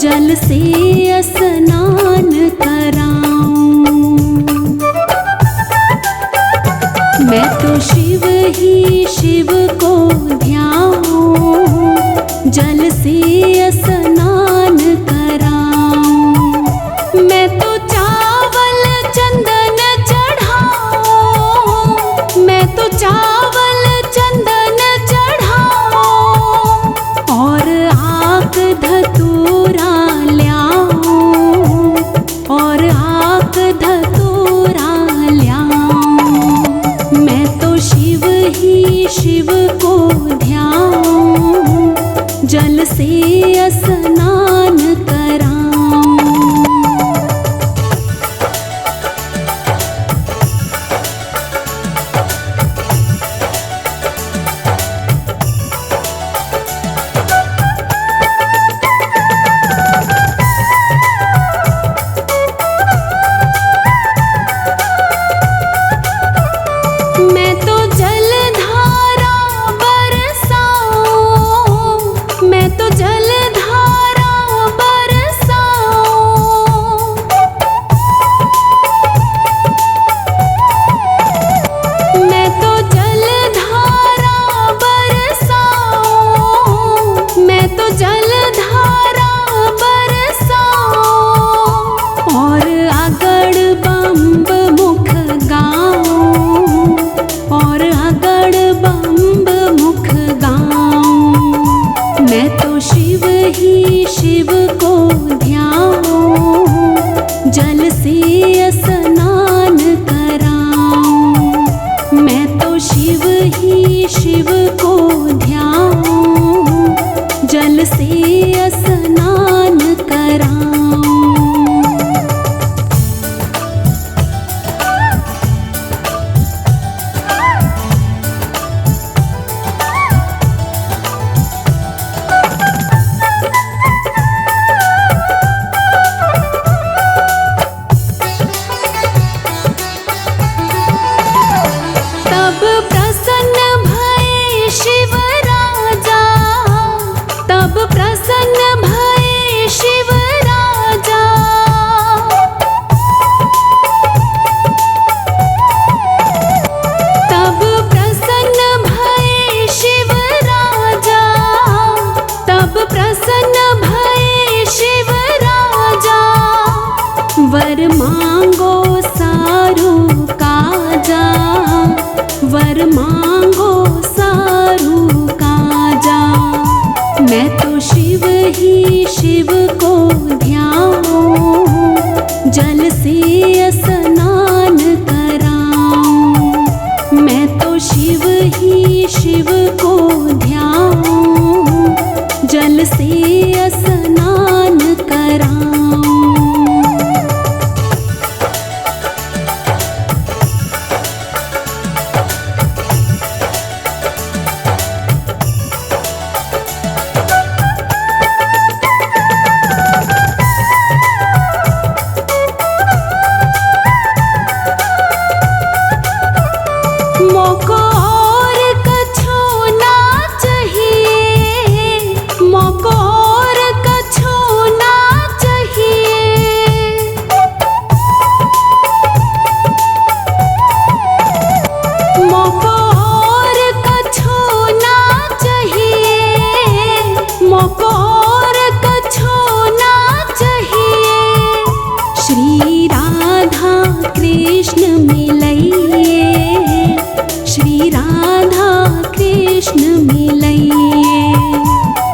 जल से स्नान कराऊं। मैं तो शिव ही शिव को ध्याऊं, जल से स्नान कराऊं। मैं तो चावल चंदन चढ़ाऊं, मैं तो चावल चंदन चढ़ाऊं, और आक धतूरा ल्याऊं, और आक धतूरा ल्याऊं। मैं तो शिव ही शिव को ध्याऊं, जल से स्नान कराऊं। मैं तो जलधारा बरसाऊं, मैं तो जलधारा बरसाऊं। मैं तो जलधारा बरसाऊं, मैं तो जलधारा बरसाऊं, और अगड़ बम्ब मुख गाऊं, और अगड़ बम्ब मुख गाऊं। मैं तो शिव ही शिव को ध्याऊं, जल से स्नान कराऊं। मैं तो शिव ही शिव को ध्याऊं, जल से स्नान कराऊं। तब प्रसन्न भये शिव राजा, तब प्रसन्न भये शिव राजा। तब प्रसन्न भये शिव राजा, तब प्रसन्न भये शिव राजा। वर मांगो सारू काजा, वर मांगो सारू काजा। मैं तो शिव ही शिव को ध्याऊं, जल से स्नान कराऊं। मैं तो शिव ही शिव को ध्याऊं, जल से स्नान कराऊं। मोको और कछु ना चाहिए, मोको और कछु ना चाहिए। मोको और कछु ना चाहिए, मोको और कछु ना चाहिए। श्री राधा कृष्ण मिलइए, श्री राधा कृष्ण मिलइए।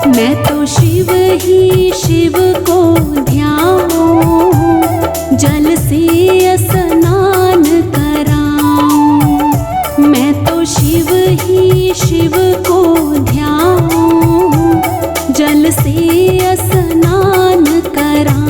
मैं तो शिव ही शिव को ध्याऊं, जल से स्नान कराऊं। मैं तो शिव ही शिव को ध्याऊं, जल से स्नान कराऊं।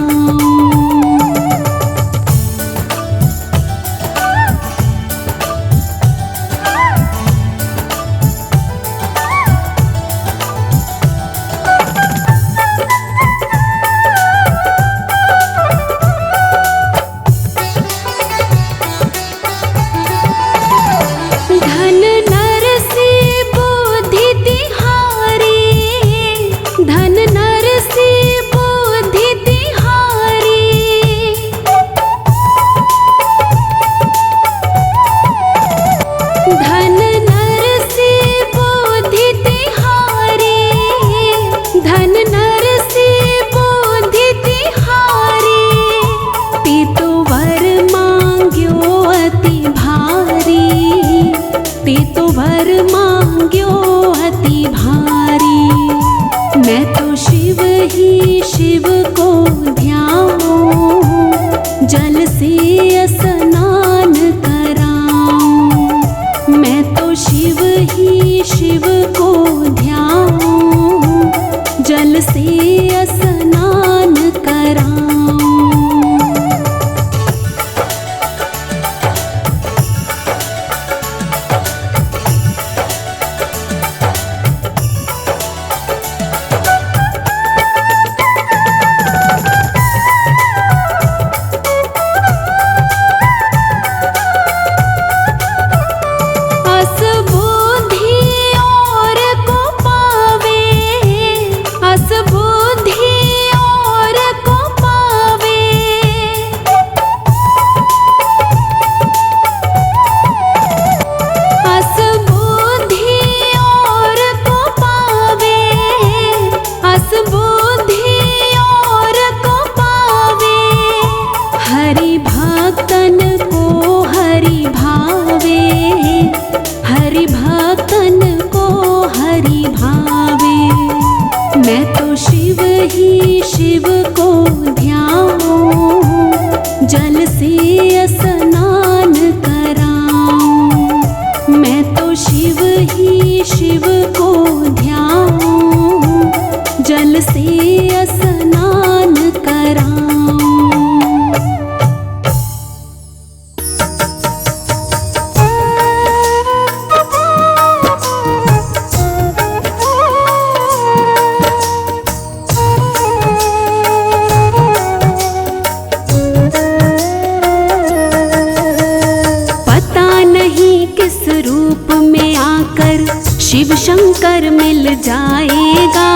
शिव शंकर मिल जाएगा।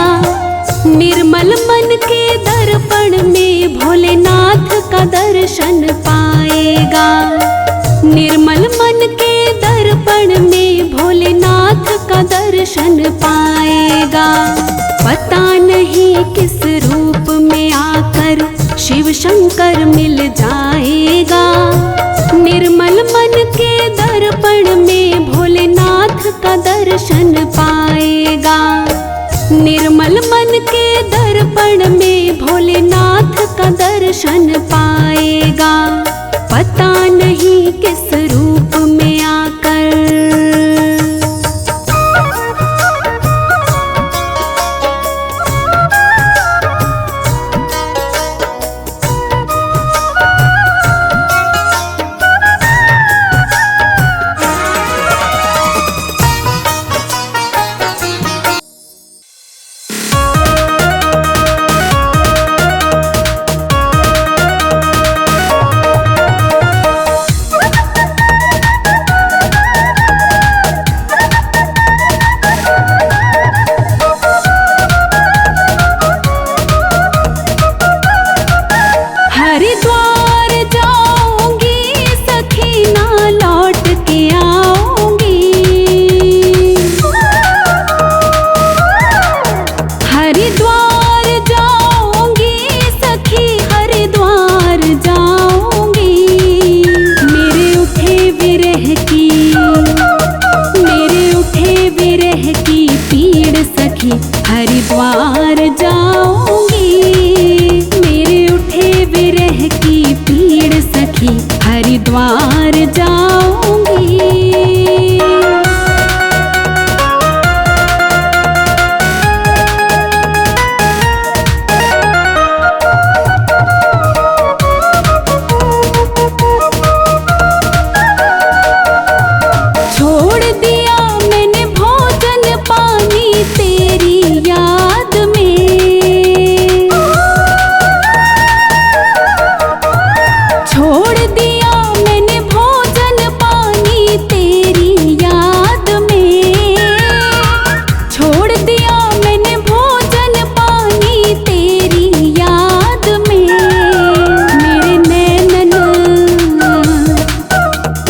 निर्मल मन के दर्पण में भोलेनाथ का दर्शन पाएगा। निर्मल मन के दर्पण में भोलेनाथ का दर्शन पाएगा। पता नहीं किस रूप में आकर शिव शंकर मिल जाएगा। निर्मल मन के दर्पण में भोलेनाथ का दर्शन पाएगा। निर्मल मन के दर्पण में भोलेनाथ का दर्शन पाएगा। पता नहीं किस रूप में आकर। हरिद्वार जाऊंगी सखी ना लौट के आऊंगी। हरिद्वार जाऊंगी सखी हरिद्वार जाऊंगी। मेरे उठे विरह की पीड़ सखी हरिद्वार जाऊंगी। विरह की पीड़ सखी हरिद्वार जाऊंगी। छोड़ दिया मैंने भोजन पानी तेरी याद में। छोड़ दिया मैंने भोजन पानी तेरी याद में। छोड़ दिया मैंने भोजन पानी तेरी याद में।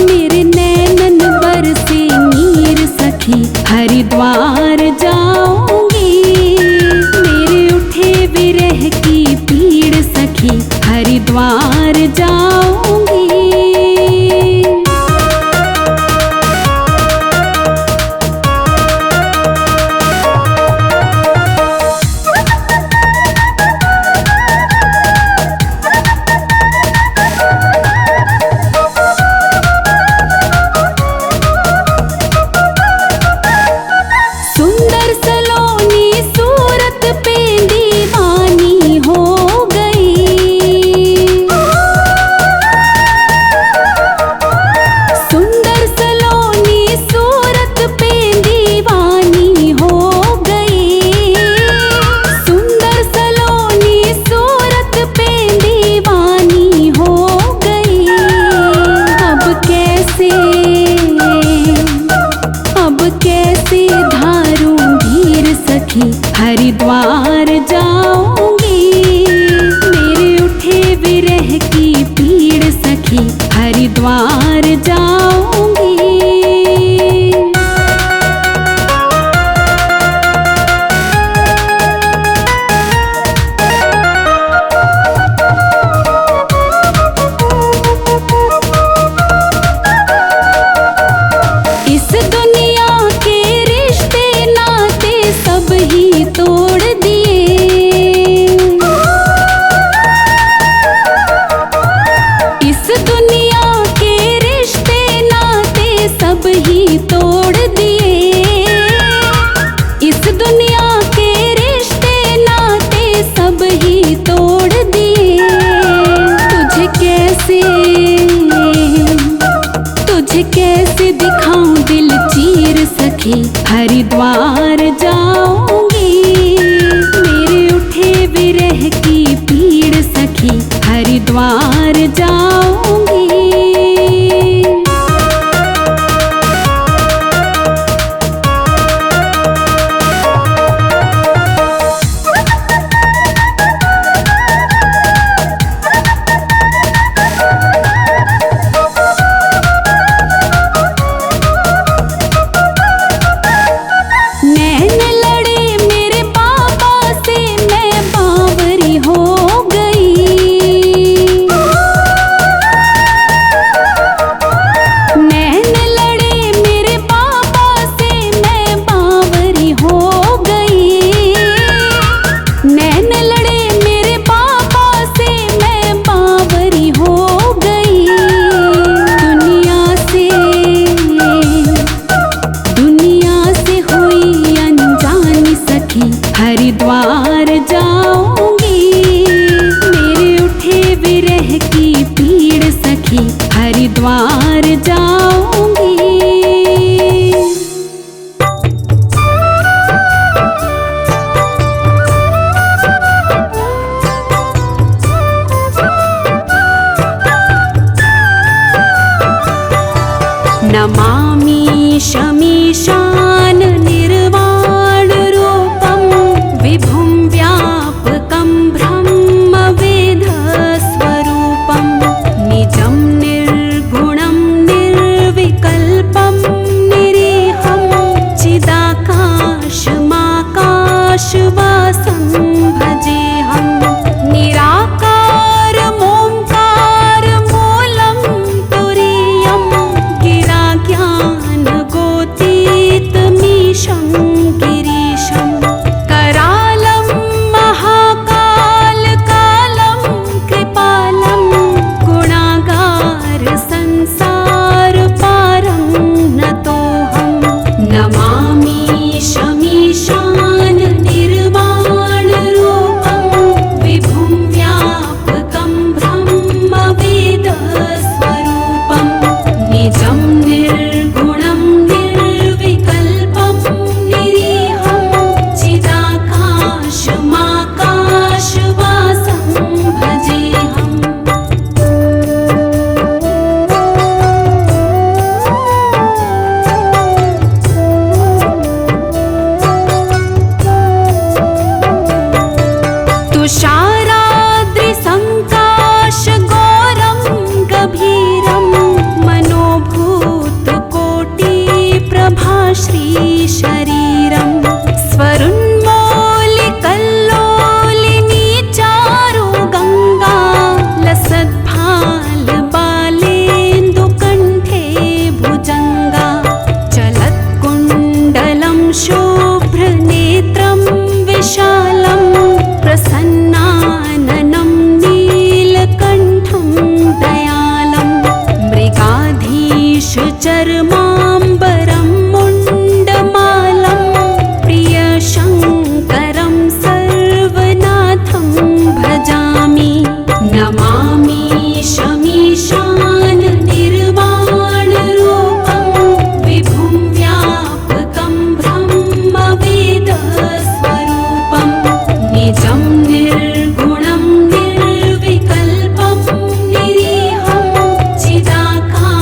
मेरे नैनन बरसे नीर सखी हरिद्वार जाऊंगी। मेरे उठे विरह की पीड़ सखी हरिद्वार जाऊंगी। सुंदर सलोनी सूरत पे दीवानी हो गई। सुंदर सलोनी सूरत पे दीवानी हो गई। सुंदर सलोनी सूरत पे दीवानी हो गई। अब कैसे धारूं धीर सखी हरिद्वार जाऊंगी। मेरे उठे विरह की पीड़ सखी हरिद्वार जाऊंगी। इस दुनिया के रिश्ते नाते सब ही तोड़ दिए। इस दुनिया के रिश्ते नाते सब ही तोड़ दिए। इस दुनिया के रिश्ते नाते सब ही तोड़ दिए। तुझे कैसे दिखाऊं दिल चीर सखी हरिद्वार जाऊंगी। मेरे उठे विरह की पीड़ सखी हरिद्वार जाऊंगी। गाऊंगी। नमामि शमीशान निर्वाणरूपं विभुं व्यापकं ब्रह्मवेदस्वरूपं निजं निर्गुणं निर्विकल्पं निरीहं चिदाकाशमाकाशवासं भजेऽहं निराकारमोङ्कारमूलं तुरीयं गिराज्ञानगोतीतमीशं गिरीशं करालं महाकालकालं कृपालं गुणागार संसारपारं नतोऽहं नमामि शमीशान निर्वाणरूपं विभुं व्यापकं ब्रह्मवेदस्वरूपं निजं निर्गुणं निर्विकल्पं निरीहं चिदाकाशमाकाशवासं भजेऽहम्। तुषाराद्रिसङ्काशघोरं गभीरं मनोभूतकोटिप्रभाश्रीशरीरं स्वरुन्मौलिकल्लोलिनी चारु गङ्गा लसद्भालबालेन्दुकण्ठे भुजङ्गा चलत्कुण्डलं शुभ्रनेत्रं विशालं प्रसन्नाननं नीलकण्ठं दयालं मृगाधीशचर्माम्बरं मुण्डमालं प्रियशङ्करं सर्वनाथं भजामि नमामि शमीशान निर्वाणरूपं विभुं व्यापकं ब्रह्मवेदस्वरूपं निजं निर्गुणं निर्विकल्पं निरीहं चिदाकाशमाकाशवा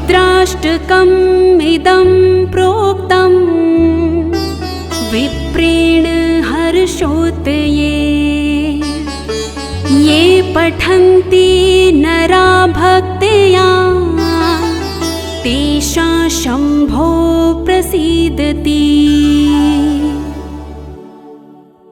रुद्राष्टकम् इदं प्रोक्तम् विप्रेण हर्षोदये ये पठन्ति नरा भक्त्या तेषां शम्भो प्रसीदति।